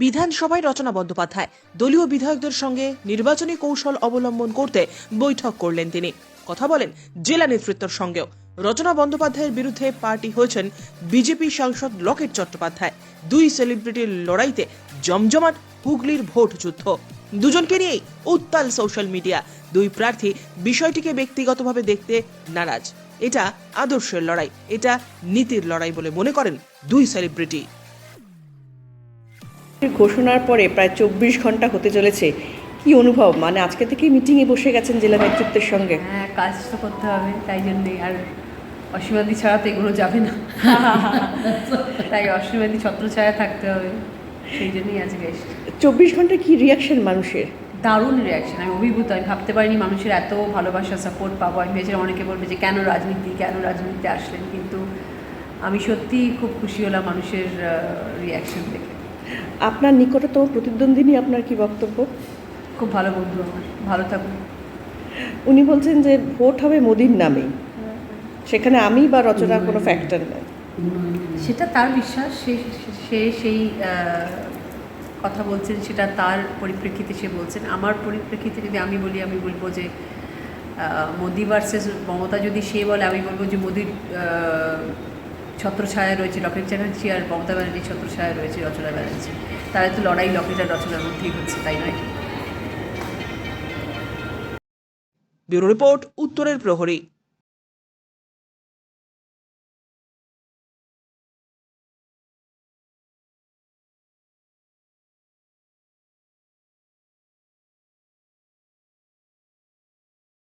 বিধানসভায় রচনা বন্দ্যোপাধ্যায় দলীয় বিধায়কদের সঙ্গে নির্বাচনী কৌশল অবলম্বন করতে বৈঠক করলেন। তিনি কথা বলেন জেলা নেতৃত্বের সঙ্গেও। রচনা বন্দ্যোপাধ্যায়ের বিরুদ্ধে পার্টি হয়েছেন বিজেপি সাংসদ লকেট চট্টোপাধ্যায়। দুই সেলিব্রিটির লড়াইতে জমজমাট হুগলির ভোট যুদ্ধ। দুজনকে নিয়েই উত্তাল সোশ্যাল মিডিয়া। দুই প্রার্থী বিষয়টিকে ব্যক্তিগতভাবে দেখতে নারাজ। এটা আদর্শের লড়াই, এটা নীতির লড়াই বলে মনে করেন দুই সেলিব্রিটি। ঘোষণার পরে প্রায় 24 ঘন্টা হতে চলেছে, কি অনুভব? মানে আজকে থেকেই মিটিংয়ে বসে গেছেন জেলা নেতৃত্বের সঙ্গে? হ্যাঁ, কাজ তো করতে হবে, তাই জন্যই। আর অসীমাদি ছাড়া তো এগুলো যাবে না, তাই অসীমাদি ছত্রছায়া থাকতে হবে, সেই জন্যই আজকে এসেছি। 24 ঘন্টা কি রিয়াকশন মানুষের? দারুণ রিয়াকশন, আমি অভিভূত। আমি ভাবতে পারিনি মানুষের এত ভালোবাসা, সাপোর্ট পাবো। আমি ভেবেছিলাম অনেকে বলবে যে কেন রাজনীতিতে আসলেন, কিন্তু আমি সত্যিই খুব খুশি হলাম মানুষের রিয়াকশন দেখে। আপনার নিকটতম প্রতিদ্বন্দ্বিনী আপনার কি বক্তব্য? খুব ভালো বন্ধু আমার, ভালো থাকুন। উনি বলছেন যে ভোট হবে মোদির নামেই, সেখানে আমি বা রচনা কোনো ফ্যাক্টর নয়। সেটা তার বিশ্বাস, সে সেই কথা বলছেন, সেটা তার পরিপ্রেক্ষিতে সে বলছেন। আমার পরিপ্রেক্ষিতে যদি আমি বলি, আমি বলবো যে মোদি ভার্সেস মমতা যদি সে বলে, আমি বলবো যে মোদির ছত্রছায়া রয়েছে লকেট চ্যাটার্জি, আর মমতা ব্যানার্জির ছত্রছায়া রয়েছে রচনা ব্যানার্জি। তাহলে তো লড়াই লকেট আর রচনার মধ্যেই হচ্ছে, তাই নয়? ব্যুরো রিপোর্ট, উত্তরের প্রহরী।